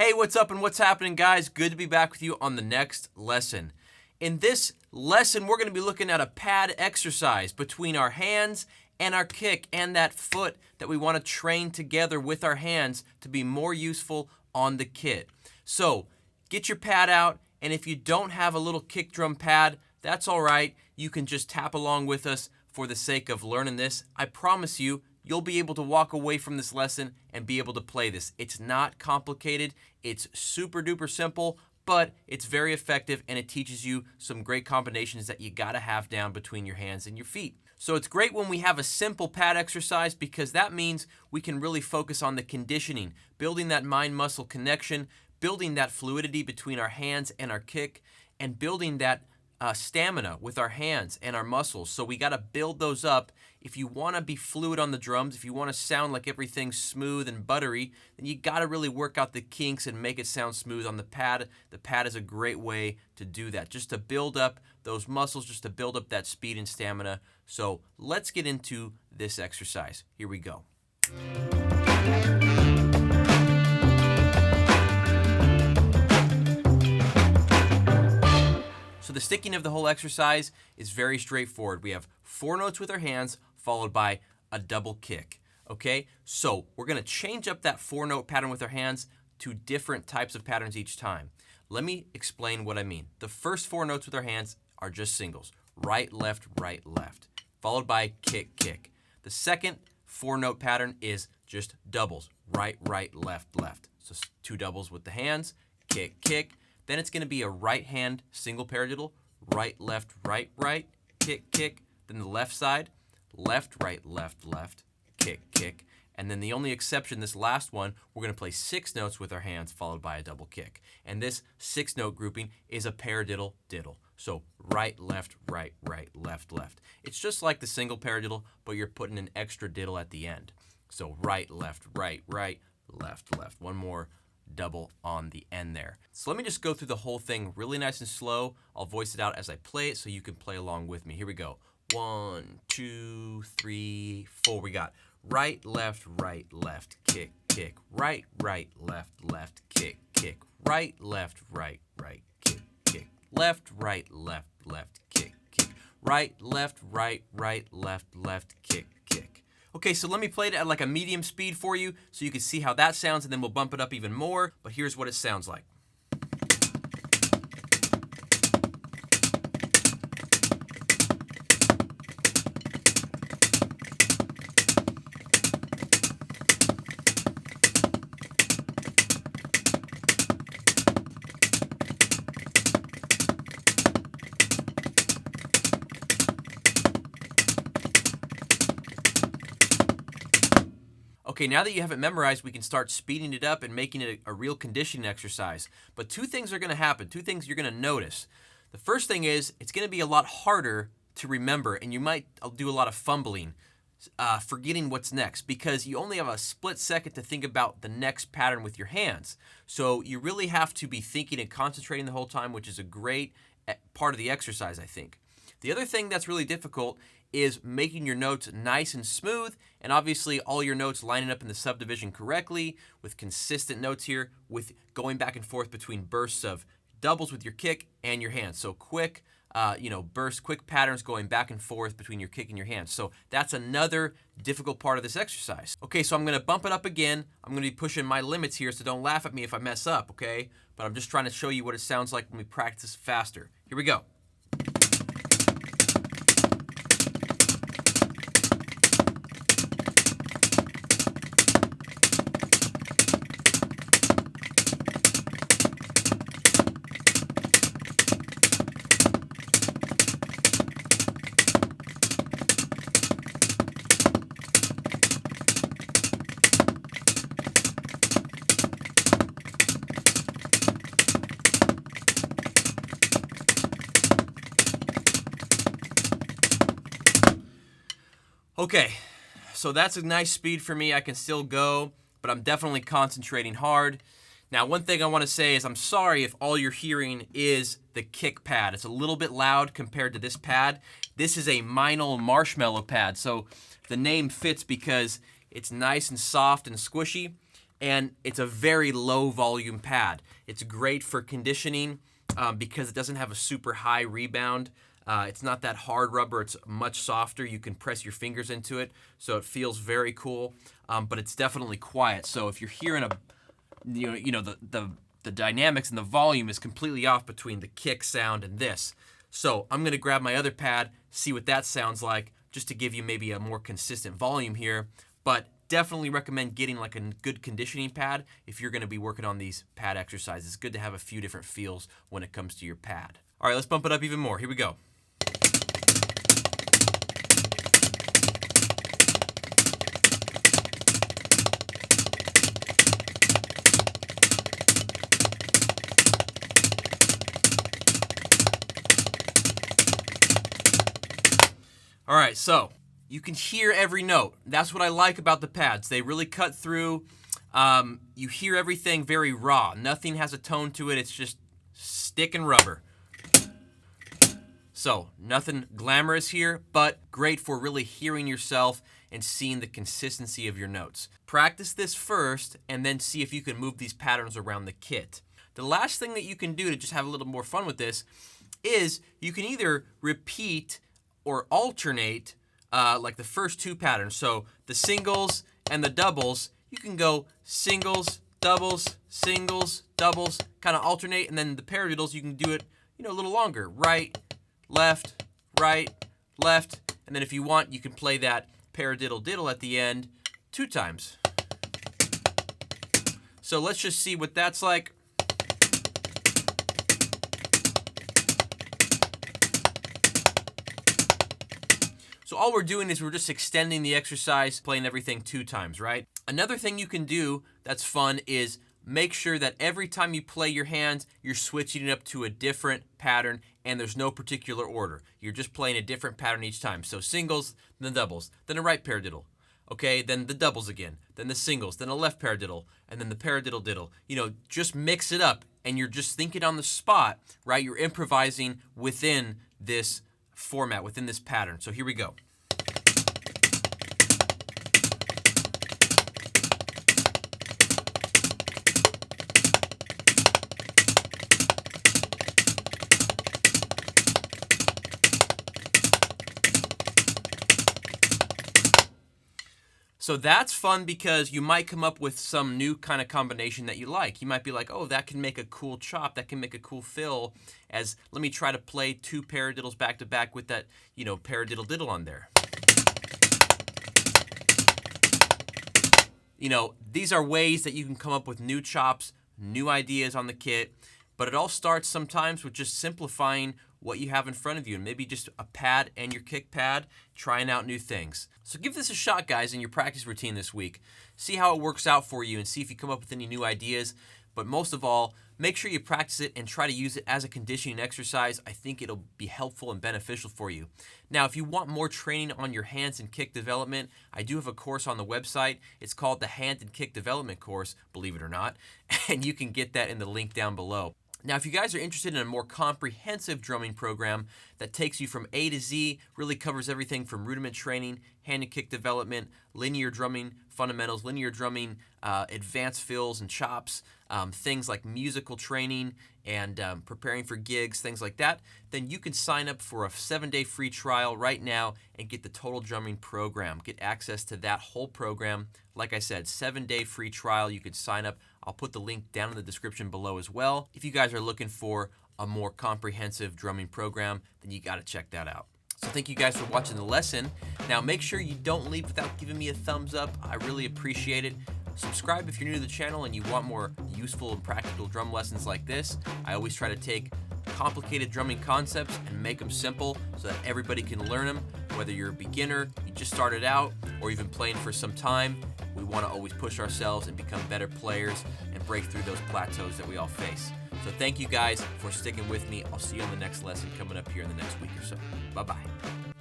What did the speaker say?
Hey, what's up and what's happening, guys? Good to be back with you on the next lesson. In this lesson, we're going to be looking at a pad exercise between our hands and our kick and that foot that we want to train together with our hands to be more useful on the kit. So, get your pad out, and if you don't have a little kick drum pad, that's all right. You can just tap along with us for the sake of learning this. I promise you, you'll be able to walk away from this lesson and be able to play this. It's not complicated. It's super duper simple, but it's very effective and it teaches you some great combinations that you gotta have down between your hands and your feet. So it's great when we have a simple pad exercise because that means we can really focus on the conditioning, building that mind-muscle connection, building that fluidity between our hands and our kick, and building that stamina with our hands and our muscles. So we got to build those up. If you want to be fluid on the drums, if you want to sound like everything's smooth and buttery, then you got to really work out the kinks and make it sound smooth on the pad. The pad is a great way to do that, just to build up those muscles, just to build up that speed and stamina. So let's get into this exercise. Here we go. So the sticking of the whole exercise is very straightforward. We have 4 notes with our hands followed by a double kick. Okay, so we're going to change up that 4-note pattern with our hands to different types of patterns each time. Let me explain what I mean. The first 4 notes with our hands are just singles. Right, left, followed by kick, kick. The second 4-note pattern is just doubles. Right, left. So 2 doubles with the hands, kick, kick. Then it's going to be a right hand single paradiddle, right, left, kick, kick. Then the left side, left, kick, kick. And then the only exception, this last one, we're going to play 6 notes with our hands followed by a double kick. And this 6-note grouping is a paradiddle diddle. So right, left. It's just like the single paradiddle, but you're putting an extra diddle at the end. So right, left. One more double on the end there. So let me just go through the whole thing really nice and slow. I'll voice it out as I play it so you can play along with me. Here we go. 1, 2, 3, 4. We got right, left, kick, kick. Right, left, kick, kick. Right, left, kick, kick. Left, kick, kick. Right, left, kick, kick. Okay, so let me play it at like a medium speed for you so you can see how that sounds, and then we'll bump it up even more. But here's what it sounds like. Okay, now that you have it memorized, we can start speeding it up and making it a real conditioning exercise. But 2 things are going to happen, 2 things you're going to notice. The first thing is it's going to be a lot harder to remember, and you might do a lot of fumbling, forgetting what's next, because you only have a split second to think about the next pattern with your hands. So you really have to be thinking and concentrating the whole time, which is a great part of the exercise, I think. The other thing that's really difficult is making your notes nice and smooth, and obviously all your notes lining up in the subdivision correctly with consistent notes here, with going back and forth between bursts of doubles with your kick and your hands. So quick, bursts, quick patterns going back and forth between your kick and your hands. So that's another difficult part of this exercise. Okay, so I'm going to bump it up again. I'm going to be pushing my limits here, so don't laugh at me if I mess up, okay? But I'm just trying to show you what it sounds like when we practice faster. Here we go. Okay, so that's a nice speed for me. I can still go, but I'm definitely concentrating hard. Now, one thing I want to say is I'm sorry if all you're hearing is the kick pad. It's a little bit loud compared to this pad. This is a Meinl marshmallow pad, so the name fits because it's nice and soft and squishy. and it's a very low volume pad. It's great for conditioning because it doesn't have a super high rebound. It's not that hard rubber. It's much softer. You can press your fingers into it, so it feels very cool. But it's definitely quiet. So if you're hearing the dynamics and the volume is completely off between the kick sound and this. So I'm gonna grab my other pad, see what that sounds like, just to give you maybe a more consistent volume here. But definitely recommend getting like a good conditioning pad if you're gonna be working on these pad exercises. It's good to have a few different feels when it comes to your pad. All right, let's bump it up even more. Here we go. All right, so you can hear every note. That's what I like about the pads. They really cut through. You hear everything very raw. Nothing has a tone to it. It's just stick and rubber. So nothing glamorous here, but great for really hearing yourself and seeing the consistency of your notes. Practice this first and then see if you can move these patterns around the kit. The last thing that you can do to just have a little more fun with this is you can either repeat or alternate like the first two patterns. So the singles and the doubles, you can go singles, doubles, kind of alternate, and then the paradiddles, you can do it, a little longer. Right, left, and then if you want, you can play that paradiddle diddle at the end 2 times. So let's just see what that's like. So all we're doing is we're just extending the exercise, playing everything 2 times, right? Another thing you can do that's fun is make sure that every time you play your hands, you're switching it up to a different pattern, and there's no particular order. You're just playing a different pattern each time. So singles, then doubles, then a right paradiddle. Okay, then the doubles again, then the singles, then a left paradiddle, and then the paradiddle diddle. Just mix it up, and you're just thinking on the spot, right? You're improvising within this format, within this pattern. So here we go. So that's fun because you might come up with some new kind of combination that you like. You might be like, oh, that can make a cool chop, that can make a cool fill, as let me try to play 2 paradiddles back to back with that, paradiddle diddle on there. These are ways that you can come up with new chops, new ideas on the kit, but it all starts sometimes with just simplifying what you have in front of you, and maybe just a pad and your kick pad, trying out new things. So give this a shot, guys, in your practice routine this week. See how it works out for you and see if you come up with any new ideas. But most of all, make sure you practice it and try to use it as a conditioning exercise. I think it'll be helpful and beneficial for you. Now, if you want more training on your hands and kick development, I do have a course on the website. It's called the Hand and Kick Development Course, believe it or not, and you can get that in the link down below. Now, if you guys are interested in a more comprehensive drumming program that takes you from A to Z, really covers everything from rudiment training, hand and kick development, linear drumming fundamentals, linear drumming, advanced fills and chops, things like musical training and preparing for gigs, things like that, then you can sign up for a 7-day free trial right now and get the Total Drumming program. Get access to that whole program. Like I said, 7-day free trial. You can sign up. I'll put the link down in the description below as well. If you guys are looking for a more comprehensive drumming program, then you got to check that out. So thank you guys for watching the lesson. Now make sure you don't leave without giving me a thumbs up. I really appreciate it. Subscribe if you're new to the channel and you want more useful and practical drum lessons like this. I always try to take complicated drumming concepts and make them simple so that everybody can learn them. Whether you're a beginner, you just started out, or you've been playing for some time, we want to always push ourselves and become better players and break through those plateaus that we all face. So thank you guys for sticking with me. I'll see you on the next lesson coming up here in the next week or so. Bye-bye.